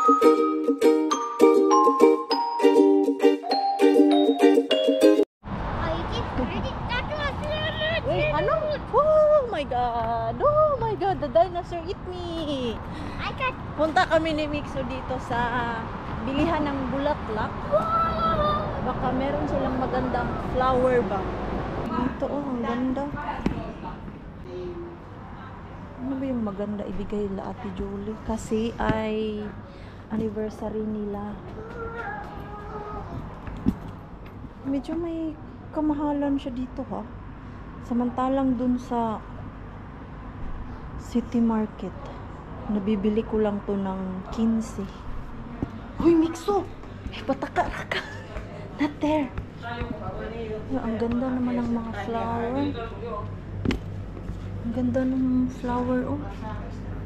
Wait, ano? Oh my god! Oh my god! The dinosaur eat me! Punta kami ni Mixo dito sa bilihan ng bulaklak. Baka meron silang magandang flower ba? Ito oh, ang ganda. Ano ba yung maganda ibigay la Ate Julie? Kasi ay anniversary nila. Medyo may kamahalan siya dito ha. Samantalang dun sa City Market, nabibili ko lang to ng 15. Hoy, Mixo! Eh, pataka-raka. Not there. Ang ganda naman ng mga flower. Ang ganda ng flower, oh.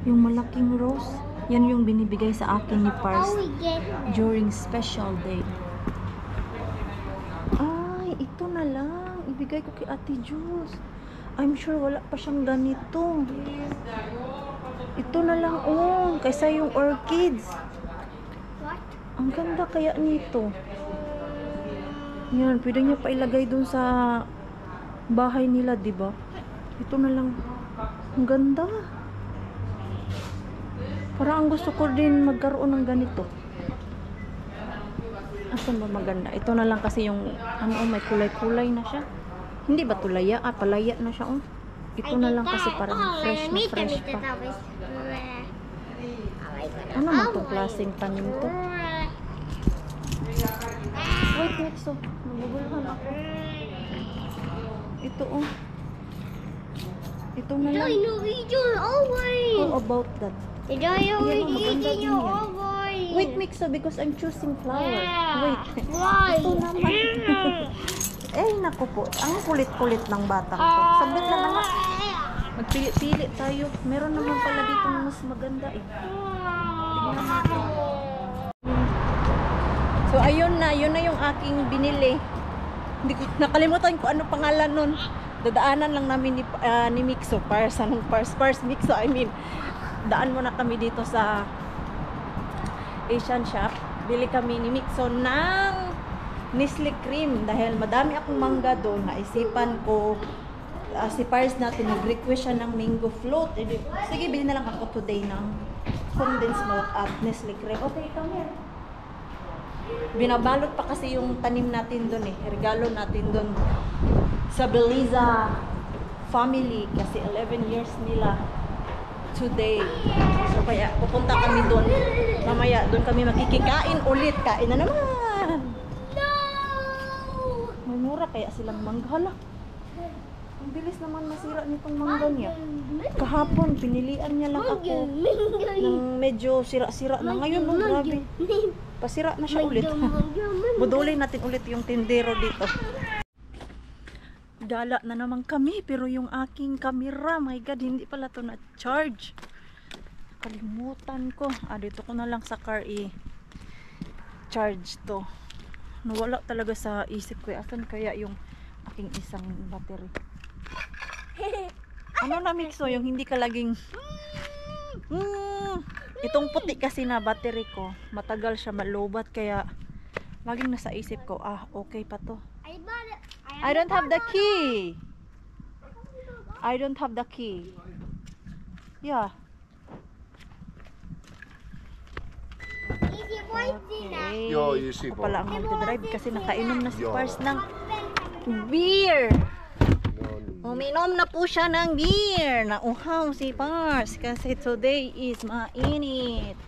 Yung malaking rose. Yan yung binibigay sa akin ni Pars during special day. Ay, ito na lang. Ibigay ko kay Ate Jules. I'm sure wala pa siyang ganito. Ito na lang, oh. Kaysa yung orchids. Ang ganda kaya nito. Yan, pwede niya pa ilagay dun sa bahay nila, diba? Ito na lang. Ang ganda. Parang ang gusto ko din magkaroon ng ganito. Asan ba maganda? Ito na lang kasi yung ano, may kulay-kulay na siya. Hindi ba tulaya? Ah, palaya na siya, oh. Ito na lang kasi parang fresh na fresh pa. Ano man itong klaseng tanim to? Wait, Mixo. Naguguluhan ako. Ito, oh. Ito na lang. How about that? Wait, Mixo, because I'm choosing flower. Wait. Ito naman. Eh, naku po. Ang kulit-kulit ng bata ko. Sabit na lang. Magpili-pili tayo. Meron naman pala dito na mas maganda eh. Tingnan natin. So, ayun na. Yun na yung aking binili. Hindi ko nakalimutan ko ano pangalan nun. Dadaanan lang namin ni Mixo. Pars Mixo, I mean. Daan muna kami dito sa Asian shop. Bili kami ni Mixo ng Nestle cream dahil madami akong mangga doon. Naisipan ko si Pars natin nag-request siya ng mango float. Sige, bili na lang ako today ng condensed milk at Nestle cream. Okay, come here. Binabalot pa kasi yung tanim natin doon eh. Regalo natin doon sa Beliza family kasi 11 years nila today. So kaya pupunta kami doon. Mamaya doon kami makikikain ulit. Kain na naman. May mura kaya silang mangga. Hala. Ang bilis naman masira nitong mangga niya. Kahapon pinilian niya lang ako ng medyo sira-sira na. Ngayon, oh, grabe. Pasira na siya ulit. Budulin natin ulit yung tindero dito. Gala na naman kami, pero yung aking camera, my god, hindi pala to na-charge. Kalimutan ko. Dito ko na lang sa car i-charge to. Nawala talaga sa isip ko. Asan kaya yung aking isang battery? Ano na, Mixo? Yung hindi ka laging itong puti kasi na battery ko, matagal siya malubat, kaya laging nasa isip ko, okay pa to. I don't have the key. I don't have the key. Yeah. Okay. Ako pala ang mag-drive kasi nakainom na si Pars ng beer. Uminom na po siya ng beer. Nauhaw si Pars kasi today is mainit.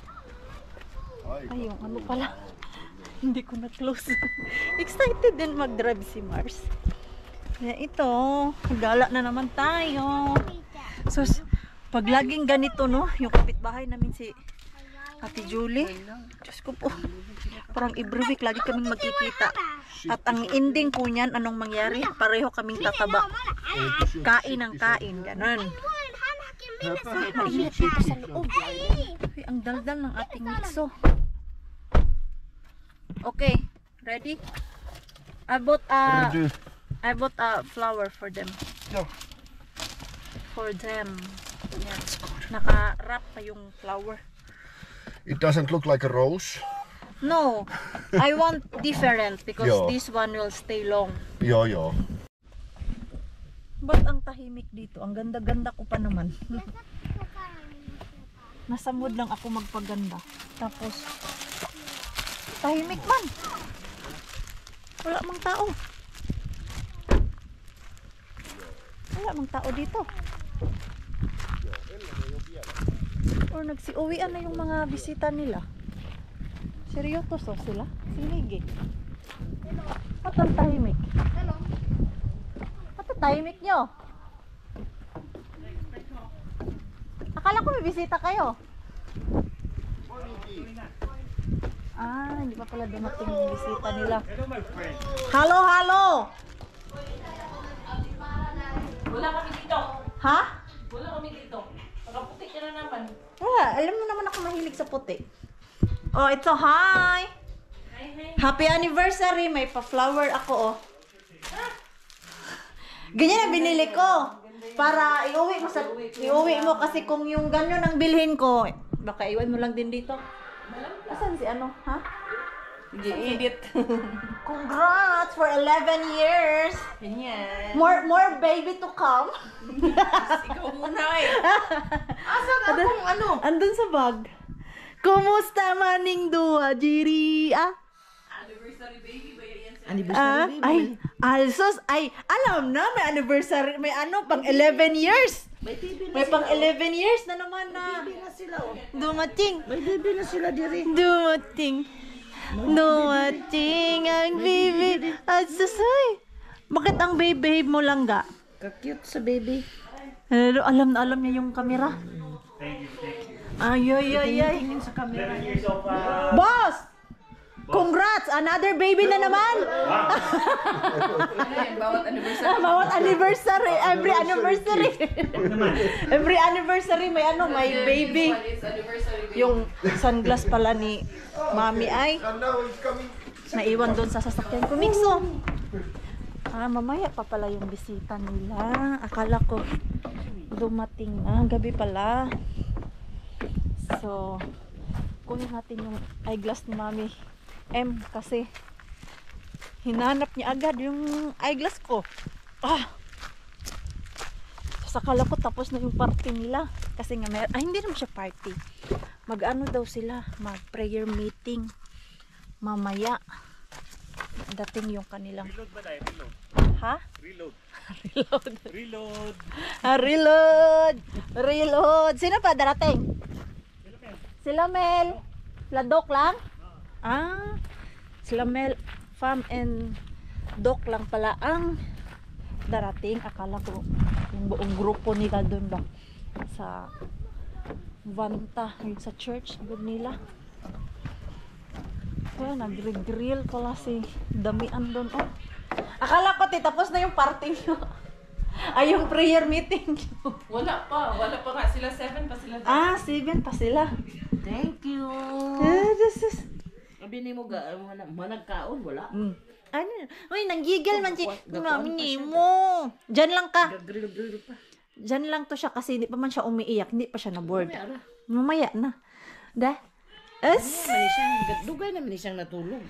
Ayun, ano pala. Hindi ko na-close. Excited din mag-drive si Mars. Kaya ito, gala na naman tayo. So, pag laging ganito, no, yung kapitbahay namin si Ate Julie. Diyos ko po. Parang every week lagi kaming magkikita. At ang ending po niyan, anong mangyari? Pareho kaming tataba. Kain ng kain. Ganon. Mainit dito sa loob. Ay, ang daldal ng ating Mixo. Okay, ready? I bought a flower for them. For them. Yan. Naka-wrap pa yung flower. It doesn't look like a rose. No, I want different because Yeah. this one will stay long. Ja, ja. Ba't ang tahimik dito? Ang ganda-ganda ko pa naman. Nasa mood lang ako magpaganda. Tapos, tahimik man. Wala mang tao. Wala mang tao dito. Or nagsiuwian na yung mga bisita nila. Seryoso sila? Sinigi. Ba't ang tahimik? Ba't ang tahimik nyo? Akala ko may bisita kayo. Ah, hindi pa pala dumating yung bisita nila. Halo, halo! Wala kami dito. Ha? Wala kami dito. Nakaputik ka na naman. Wala, alam mo naman ako mahilig sa puti. Oh, ito, hi! Happy anniversary! May pa-flower ako, oh. Ganyan ang binili ko. Para iuwi mo kasi kung yung ganyan ang bilhin ko, baka iwan mo lang din dito. Asan si ano, ha? Edit. Congrats for 11 years! Ganyan. More baby to come. Ikaw muna eh. Asa ka kung ano? Andun sa bag. Kumusta maning duwa, Jiri? Anniversary baby ba yan? Ay, alsos, ay, alam na, may anniversary, may ano, pang 11 years. May pang 11 years na naman na. Baby na sila, oh. Dumating. May baby na sila diri. Dumating. Dumating ang baby. Alsos, ay. Bakit ang baby mo lang ga? Ka-cute sa baby. Ano, alam na alam niya yung kamera. Ay, ay, ay, ay. Tingin sa camera. Boss! Congrats! Another baby na naman! Bawat anniversary. Bawat anniversary! Every anniversary! Every anniversary may ano, may baby. It's anniversary baby. Yung sunglass pala ni Mami ay And now it's coming. naiwan doon sa sasakyan ko. Mixo! Ah, mamaya pa pala yung bisita nila. Akala ko dumating na. Gabi pala. So, kunin natin yung eyeglass ni Mami M kasi hinanap niya agad yung eyeglass ko. Ah! So, akala ko tapos na yung party nila. Kasi nga hindi naman siya party. Mag-ano daw sila? Mag-prayer meeting. Mamaya. Dating yung kanilang... Reload ba tayo? Reload. Ha? Reload. Reload. Reload. Ah, reload! Reload! Sino pa darating? Sila Mel. Ladok lang? Ah, sila Mel, Fam and Doc lang pala ang darating. Akala ko yung buong grupo nila doon ba sa Vanta, yung sa church doon nila. Kaya nagre-grill pala si Damian doon. Oh. Akala ko tapos na yung party nyo. Ay, yung prayer meeting nyo. Wala pa nga sila. 7 pa sila. Ah, 7 pa sila. Thank you. This is... Sabi ni mo ga managkaon wala. Ano? Uy, nanggigil man si Mami ni mo. Diyan lang ka. Grill pa. Diyan lang to siya kasi hindi pa man siya umiiyak. Hindi pa siya na-board. Mamaya ra. Mamaya na. Da? As? Dugay naman siyang natulog.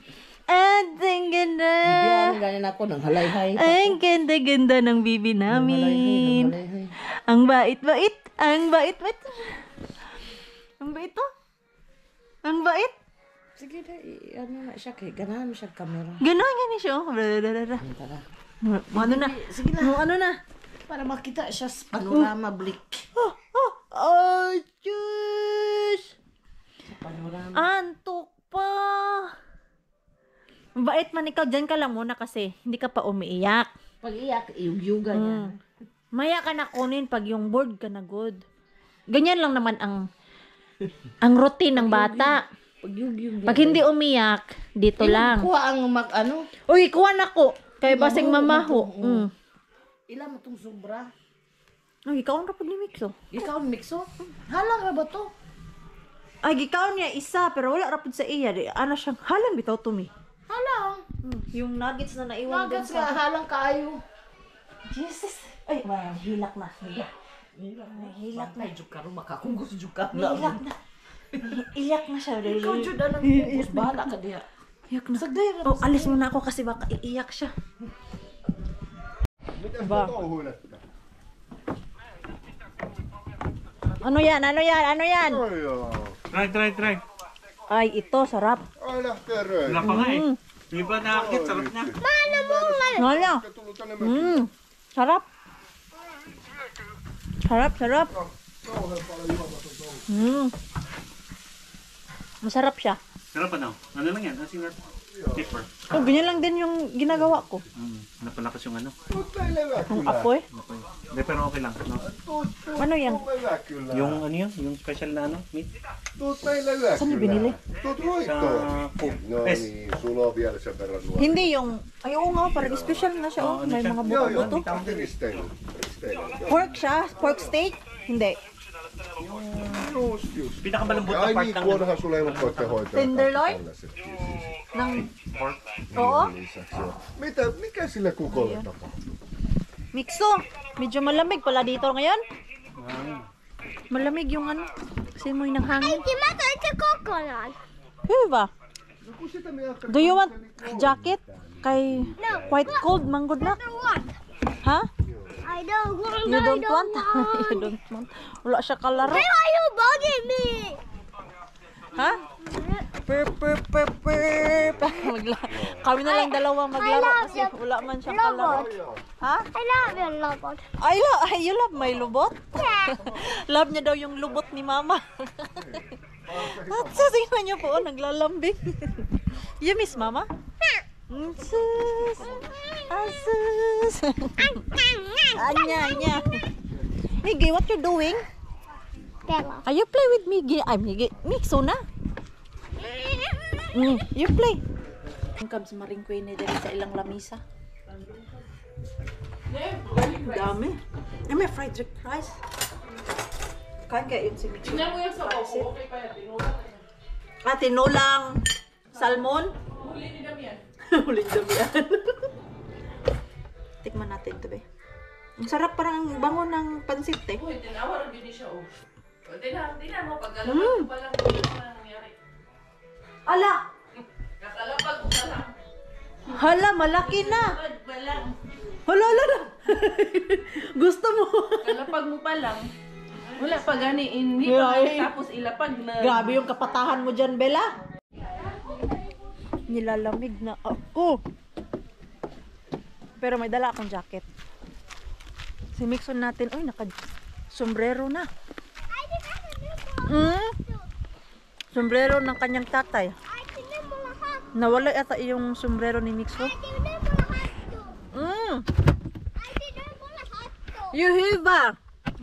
Ang ganda. Bibiyaan ganin ako ng halay-hay. Ang ganda-ganda ng bibi namin. Halay-hay. Ang bait-bait. Ang bait-bait. Ang bait to. Ang bait. Sige na, ano na siya kay ganahan mo siya camera. Gano'n siya. Oh. Blablabla. Tara. Ano na? Sige na. Ano na? Para makita siya sa panorama blick. Oh, Diyos! Panorama. Antok pa! Bait man ikaw, dyan ka lang muna kasi hindi ka pa umiiyak. Pag iyak, iyug-yuga niya. Maya ka na kunin pag yung board ka na good. Ganyan lang naman ang routine ng bata. Pag yug-yug Pag hindi umiyak, dito lang. Kuha ang ano. Uy, kuha na ko. Kay basing mamaho. Ilan mo itong sobra? Ay, ikaw ang rapod ni Mixo. Ikaw ang mixo? Halang ra ba to? Ay, ikaw niya isa, pero wala rapod sa iya. Ano siyang halang bitaw to me. Halang. Yung nuggets na naiwan Nuggets nga, halang kaayo. Jesus. Ay, hilak na. Hilak. Hilak na. Hilak na. Jukaro, makakungos jukaro. Hilak na. Iyak na siya. Ikaw, Jud, alam mo. Bahala ka diya. Iyak na. Oh, alis muna ako kasi baka iiyak siya. Miten Va. sä touhuilet? Ano yan? Ano yan? Ano yan? Oi joo. Try. Ay, ito. Sarap. Ai lähtee rööri. Wala pa nga eh. Mm. Di ba nakakit? Sarap na. Wala. Onko tullut tänne mökille? Sarap. Sarap. Kauhean paljon juomatonta. Masarap siya. Sarap ano? Ano lang yan? Asin at pepper. Oh, ganyan lang din yung ginagawa ko. Napalakas yung ano. Tuut meille hyvä Ang kyllä. apoy. Okay. Hindi, pero okay lang. No? Tuut Ano yan? hyvä kyllä. Yung ano yun? Yung special na ano? Meat? Tuut meille hyvä Saan niyo kyllä. binili? Tuut Sa roikkoon. Coop. No niin, sulla on vielä sen verran nuori. Hindi yung... Ay, oo nga. Parang special na siya. Oh. Ano May siya? mga Joo, buto-buto. joo. Risteily. Pork siya? Pork steak? Hindi. Just. Pinakamalambot Ja na ai part niin, ng kun onhan sulla elukoitten hoitaja. Tenderloin? Ng... pork. Oo. Lisäksi joo. Mikä sille kukolle tapahtuu? Mikso. Medyo malamig pala dito ngayon. Malamig yung ano. Simoy ng hangin. Mä toin se kokonaan. Hyvä. No kun sitä minä ajattelin, Do you want jacket? Kay quite cold manggod na. Ha? I don't want. You don't want? You don't want. Wala siya kalaro. Why are you bugging me? Ha? Purp. Kami na lang dalawang maglaro kasi wala man siyang kalaro. Ha? I love your robot. Ay, you love my lubot? Love niya daw yung lubot ni mama. At sa tingnan niyo po, naglalambing. You miss mama? Sus. Asus. Anya. Miggy, what you doing? Tela. Are you play with Miggy? Ay, Miggy. Mikso na. You play. Ang kabs maringkoy ni dali sa ilang lamisa. Dami. Ay, may fried rice. Kain kayo yun si Mikso. Tingnan mo yung sa Coco. Okay pa yan. Tinulang na yan. Ah, tinolang salmon. Huli ni Damian. Huling damihan. Tikman natin ito, be. Ang sarap, parang ang bango ng pansit, eh. Uy, tinawar din siya. Oh. Tingnan mo. Pagkalapag ko pa lang. Ano na nangyari? Ala! Kakalapag ko pa lang. Hala, malaki na! Kalapag pa lang. Hala. Gusto mo? Kalapag mo pa lang. Wala pa gani. Hindi Yeah, pa eh. tapos ilapag na. Grabe yung kapatahan mo dyan, Bella. Nilalamig na ako. Pero may dala akong jacket. Si Mixon natin, uy, naka-sombrero na. Sombrero ng kanyang tatay. Nawala yata yung sombrero ni Mixon. Yuhiba!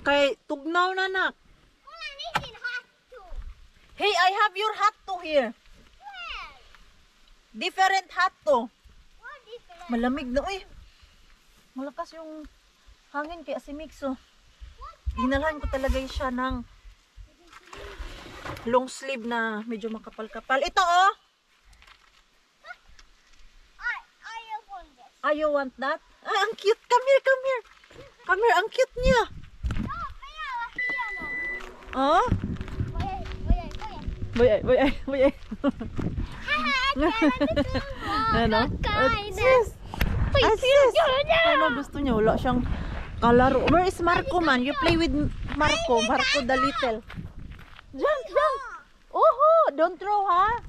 Kay tugnaw na nak. Hey, I have your hat to here. Different hat to. Malamig na, uy. Malakas yung hangin kaya si Mixo. Dinalhan ko talaga siya ng long sleeve na medyo makapal-kapal. Ito, oh. You want that? Ay, ang cute. Come here. Come here, ang cute niya. Oh? Boy. Ano? Sis. Ano gusto niya? Wala siyang kalaro. Where is Marco, man? You play with Marco the little. Jump. Oho, don't throw, ha?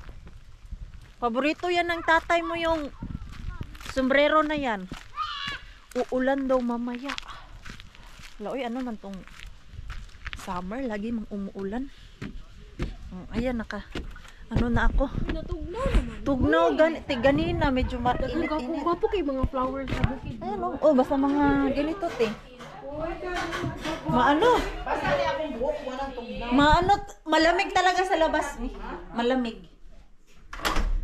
Paborito yan ng tatay mo yung sombrero na yan. Uulan daw mamaya. Wala, uy, ano man tong summer, lagi mang umuulan. Ayan, ano na ako. Tugnaw ganina, medyo mainit-init. Gwapo kay mga flowers sa bukid. Ayan, oh, basta mga ganito, te. Maano? Malamig talaga sa labas. Malamig.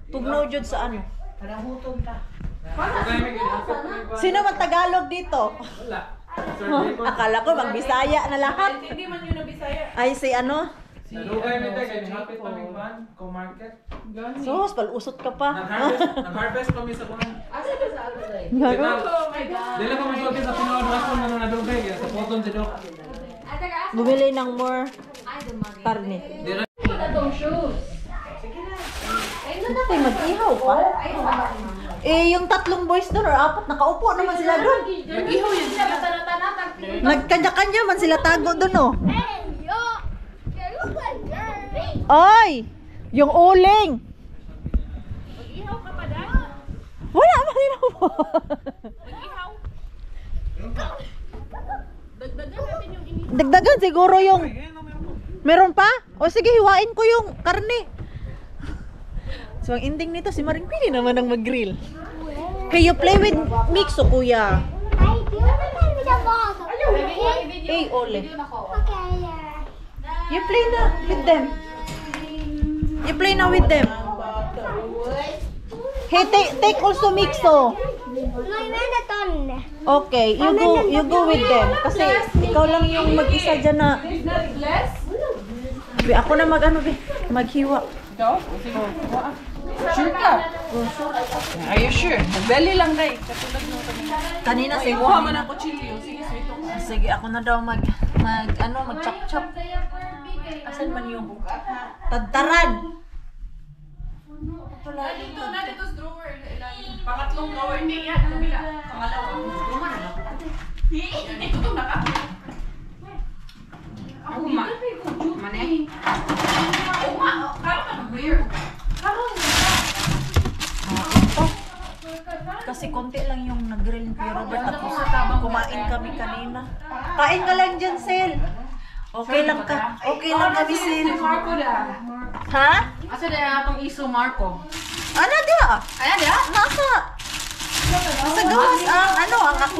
Tugnaw jud sa ano. Sino man Tagalog dito? Akala ko magbisaya na lahat. Hindi man yun ang Bisaya. Ay, si ano? Dugay mi tay kay hapit pa mig ban ko market. Sos, palusot ka pa. Nag-harvest kami sa kuno. Asa ka sa ano day? Garo. Oh my God. Dili ko masulti sa pinod rason nga na dugay sa poton si Dok. Bumili ng more karne. Dili Itong shoes. Ay, mag-ihaw pa. Eh, yung tatlong boys doon or apat, nakaupo naman sila doon. Mag-ihaw yun sila. Tanatan. Nagkanya-kanya man sila tago doon, oh. Hey, you look like dirty. Ay! Yung uling! Mag-ihaw ka pa dahil. Wala man din ako. Mag-ihaw. Dagdagan natin yung ini. Dagdagan siguro yung... Meron pa? O sige, hiwain ko yung karne. So, ang ending nito, si Maring pili naman ang mag-grill. Hey, you play with Mixo, kuya. Hey, do you want to play with the balls? Hey, Ole. Okay, You play na with them. You play na with them. Hey, take also Mixo. No, I'm in the ton. Okay, you go with them. Kasi ikaw lang yung mag-isa dyan na... Be, ako na maghiwa. Sure ka? Are you sure? Belly lang dai. Kanina siguro. Kuha mo ng kutsilyo. Sige, sweet ako. Sige, ako na daw mag chop-chop. Asan man yung tadtaran? Dito na, dito sa drawer. Pangatlong drawer. Hindi yan. Kabila. Pangalawa. Drawer na lang. Dito to naka. Ako ma. Mane. Uma. Karo ka ng beer. Karo ka. Kasi konti lang yung nag-grill ni Kuya Robert. Tapos kumain kami kanina. Kain ka lang dyan, Sel. Okay lang ka. Okay lang kami, Sel. Marco da. Ha? Asa na atong iso Marco? Ano dia? Ayan dia. Nasa gawas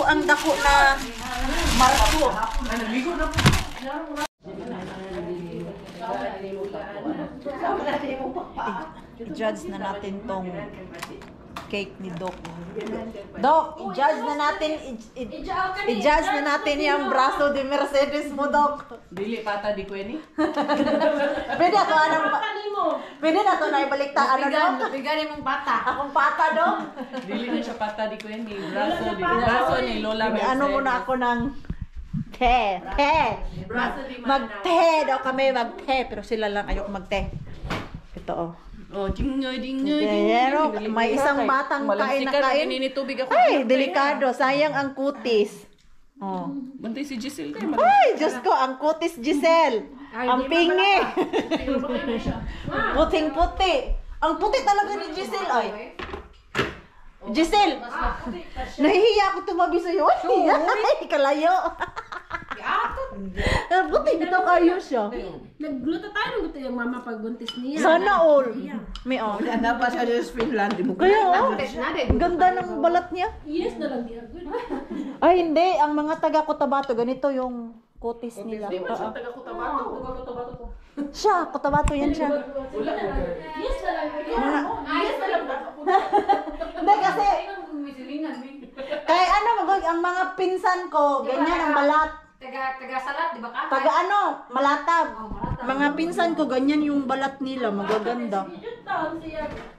ang dako na Marco. I-judge na natin tong cake ni Doc. Doc, i-judge na natin yung braso de Mercedes mo, Doc. Dili pata di ko ni. Pwede na to na ibaliktaan, Doc. Bigyan mong pata. Akong pata, Doc. Dili na siya pata di ko ni. Braso ni Lola May Mercedes. ano muna ako ng te. Braso di Mag-te daw kami, mag-te. Pero sila lang ayok mag-te. Ito, oh. Oh, dingoy. Pero may isang batang kain na kain. Tubig ako. Ay, delikado. Sayang ang kutis. Oh. Bantay si Giselle kayo. Ay, Diyos ko, ang kutis Giselle. Ang pingi. Puting-puti. Ang puti talaga ni Giselle, ay. Giselle, nahihiya ako tumabi sa'yo. Ay, kalayo. Buti dito kayo siya. Nagluto tayo ng gusto yung mama pagbuntis niya. Sana all. May on. Dapat siya sa Finland. Kaya oh, ganda ng balat niya. Yes na lang di good. Ay, hindi. Ang mga taga Cotabato, ganito yung kutis nila. Di ba siya taga Cotabato ko? Siya, Cotabato yan siya. Yes na lang. Ayos na lang. Hindi kasi, kaya ano, ang mga pinsan ko, ganyan ang balat. Taga salat, di ba ka? Taga ano, malatab. Mga pinsan ko, ganyan yung balat nila, magaganda.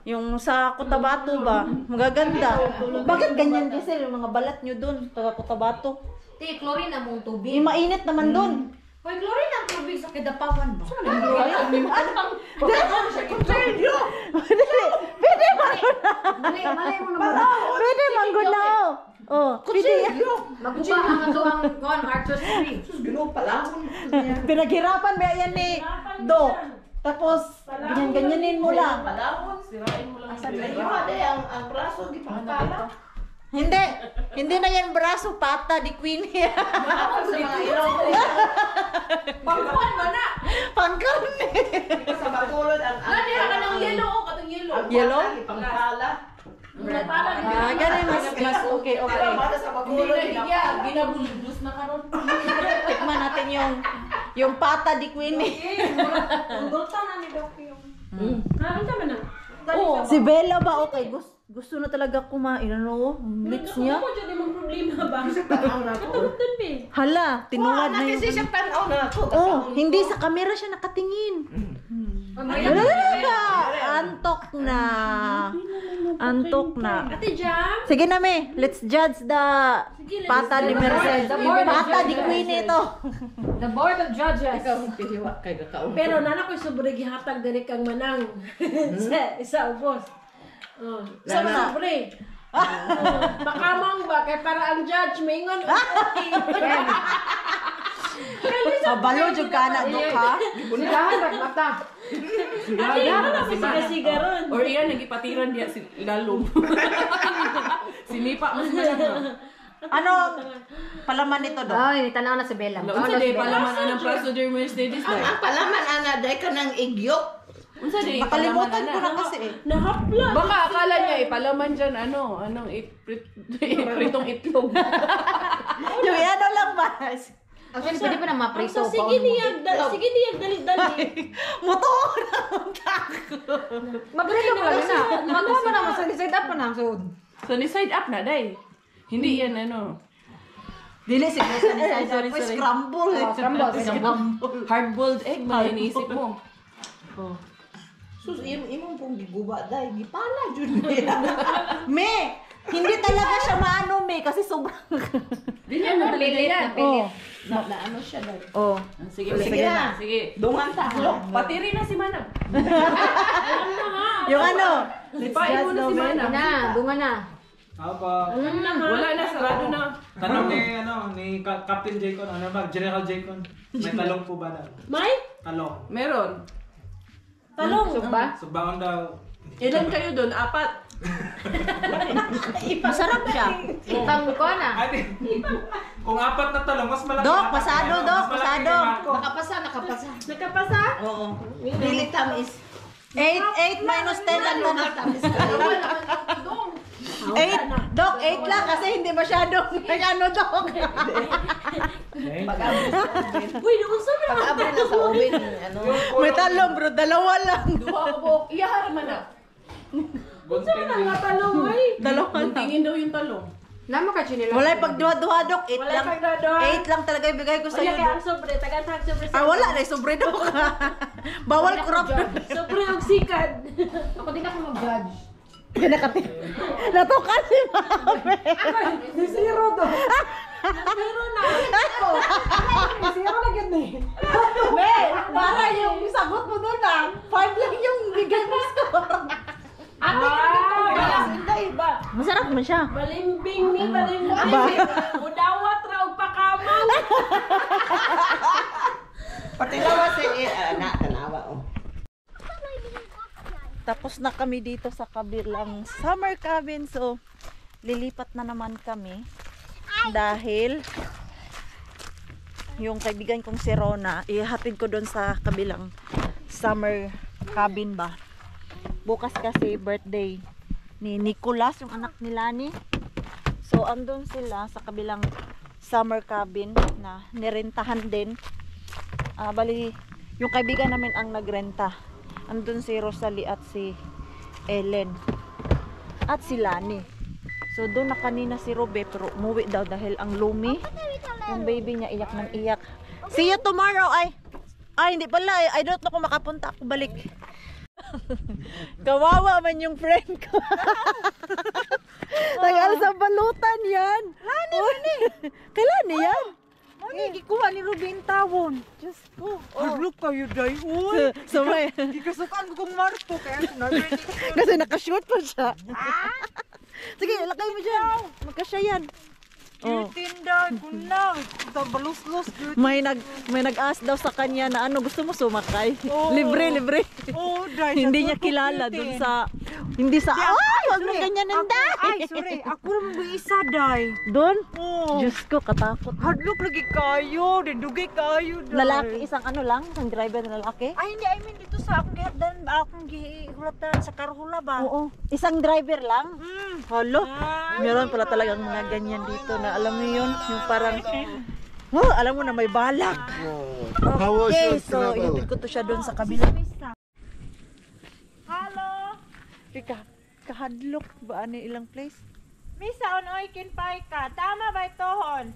Yung sa Cotabato ba, magaganda. Bakit ganyan, Giselle, yung mga balat nyo dun, taga Cotabato? Ti, chlorine na mong tubig. Mainit naman dun. Hoy, chlorine ang tubig sa kidapawan ba? Pwede Malay mo na Pwede manggunaw. Oh, pwede. Maguba ang ato ang kuan artistry. Pinaghirapan ba yan ni Doc? Tapos, ganyan-ganyanin mo lang. Asan na yun? Ang braso, di pa pala. Hindi na yan braso, pata, di Queenie. Pangkuan ba na? Pangkarne. Sa matulad ang Ladi ka ng yellow o katong yellow. Yellow? pangpala. Ganun, mas okay. Para sa matulad. Ginabulubus na karon. Tikman natin yung pata, di Queenie. Gulta na ni Doc yung. Ano tama na? Si Bella ba okay? Gusto na talaga kumain. Ano? Mix niya? Ako dyan yung problema ba? Katulog dun pe. Hala, tinuwad na Kasi siya tanaw na ako. Oh, hindi sa camera siya nakatingin. Antok na. Antok na. Ate Jam? Sige na, me. Let's judge the pata ni Mercedes. Pata ni Queenie ito. The board of judges. Ikaw ang piliwa kay kakao. Pero nana ko sobre gihatag diri kang manang. Isa ubos. Oh, sa sobre. Pakamang ba kay para ang judge maingon. Kabalo jud ka na dok ha. Sigahan mata. Sigahan na siga ron. Or iyan, nagipatiran diya si lalong. Sinipa mo siya. Ano palaman nito dok? Ay, tanaw na si Bella. Unsa day palaman anang procedure Mercedes day? Ang palaman ana day ka ng igyok. Unsa day? Nakalimutan ko na kasi eh. Nahapla. Baka akala niya palaman diyan anong pritong itlog. Yung ano lang ba? Actually, pwede pa na maprito. So, sige niyag dali. Motor! Magrito ka lang na. Magawa mo naman sa side up pa na. So, Sunny side up na day. Hindi yan Dili siguro sa side up. Scramble. hard-boiled egg man iniisip mo. Sus imong pong giguba day gipala jud. Me! Hindi talaga siya maano, me. Kasi sobrang... Di niya napili yan. Oh. Na ano siya day. Oh. Sige, Sige na. Sige. Dungan ta. Patiri na si Manang. Yung ano? Lipain mo na si Manang. bunga na. Apa? Wala na, sarado na. Tanong ni Captain Jaycon, ano ba? General Jaycon. May talong po ba na? May Talong. Meron. talong. Subangon daw. Ilan kayo doon? 4. Masarap siya. Itang ko na. Ay, kung 4 na talong, mas malaki. Dok, na- pasado, mas Dok, malaki pasado. kay Marco. Nakapasa. Nakapasa? Oo. Dili tamis. 8 minus 10 lang na. Tamis ka. 8, Dok, 8 lang kasi hindi masyadong ano, Dok. Uy, unsa na? Pag-abri na sa oven ano. May talong, bro. 2 lang. Duha ko. Iyahar man na. Unsa na nga talong ay? 2 lang. Tingin daw yung talong. Namo ka chinila. Wala pag duha-duha, Dok. 8 Wala lang. kang dado. 8 lang talaga ibigay ko sa Wala iyo, kay Dok. ang sobre, tagatag sobre. Ah, wala na. Sobre, Dok. Bawal kurap. Sobre og sikad. Ako din ako mag-judge. Pinakati. Natukan si Mami. Zero do. Zero na. Zero na gyud ni. Me, para yung sagot mo doon na. 5 lang yung bigay mo score. Ate ka dito. Hindi ba? Masarap mo siya. Balimbing ni balimbing. Udawat ra og pakamang. Pati lawa si anak tanawa oh. Tapos na kami dito sa kabilang summer cabin. So, lilipat na naman kami. Dahil yung kaibigan kong si Rona, ihatid ko doon sa kabilang summer cabin ba. Bukas kasi birthday ni Nicolas, yung anak ni Lani. So, andun sila sa kabilang summer cabin na nirentahan din. Bali, yung kaibigan namin ang nagrenta. Andun si Rosalie at si Ellen at si Lani. So doon na kanina si Robe, pero umuwi daw dahil ang lumi. Yung baby niya iyak ng iyak. See you tomorrow. Ay hindi pala. I don't know kung makapunta ako balik. Kawawa man yung friend ko. Tagal sa balutan yan. Lani man eh. Kay Lani yan. Gikuha ni Rubin tawon. Diyos ko. Look kayo, day. Uy! So may Ikasukan ko kong Marco, kaya narinig ko. kasi nakashoot pa siya. Sige, lakay mo dyan. Magkasya yan. Tinday ko na. Ito, balus-lus. May nag-ask daw sa kanya na ano, gusto mo sumakay? Oo. Libre. Oh, day. Hindi niya kilala dun sa, hindi sa, ay, wag mo ganyan nanday. Ay, sorry. Ako naman may isa, day. Dun? Oh. Diyos ko, katakot. Hadlok lagi kayo. Dindugay kayo, day. Lalaki, isang ano lang, isang driver na lalaki? Ay, hindi. I mean, dito sa akong gihapdan, akong gihulatan sa karhula ba? Oo. Isang driver lang? Halo. Ah. Meron pala talagang mga ganyan dito na alam mo yun, yung parang, alam mo na may balak. How was Okay, your so travel? ihatid ko to siya doon sa kabila. Hello? Kahadlok ba ano ilang place? Misa, onoy kinpay ka. Tama ba itohon?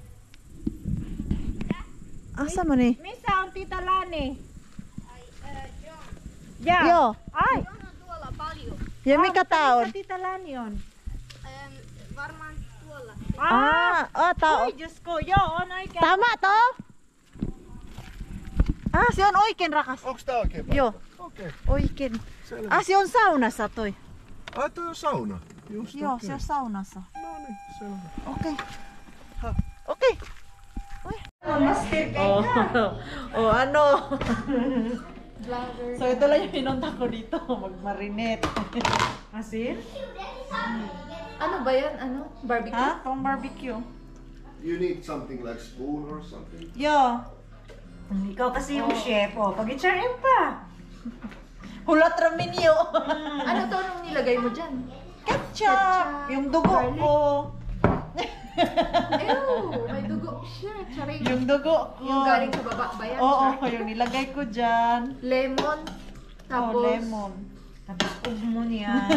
Asa man eh? Misa, ang tita Lani. Yeah. Yo. Ay. Yami ka taon. Sa Tita Lan yun. Varman tuolla. Tao. Ay, Diyos ko. Yo, onay ka. Tama to? Siyon oikein rakas. Onks tää oikein paikka? Joo. Okei. Oikein. Selvä. Se on saunassa toi. Ai toi on sauna? Just Joo, okei. se on saunassa. No niin, selvä. Okei. Okei. Ano? So ito lang yung pinunta ko dito, mag-marinate. Asin? Ano ba yan? Ano? Barbecue? Ha? Pang barbecue. You need something like spoon or something? Yo. Ikaw kasi yung chef. Pag-itsarin pa. Hulat ramin yo. Ano to nung nilagay mo dyan? Ketchup. Yung dugo ko. Ew! May dugo. Shit, charing. Yung dugo ko. Yung galing sa baba ba yan? Oo, Char? yung nilagay ko dyan. Lemon. Tapos, lemon. Tapos mo niya.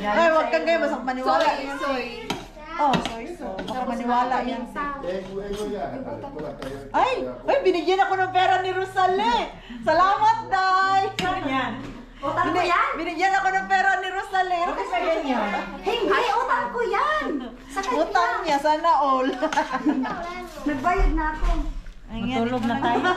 Ay, wag kang kayo masak maniwala. soy. Soy. Baka maniwala yan. Ei jäädä tänne. Tule tänne. Ay, binigyan ako ng pera ni Rosale. Salamat, Day. Yan. Utang ko yan? Binigyan ako ng pera ni Rosale. Bakit ba ganyan? Hindi, utang ko yan. Sa kanya. Utang niya, sana all. Nagbayad na ako. Matulog na tayo.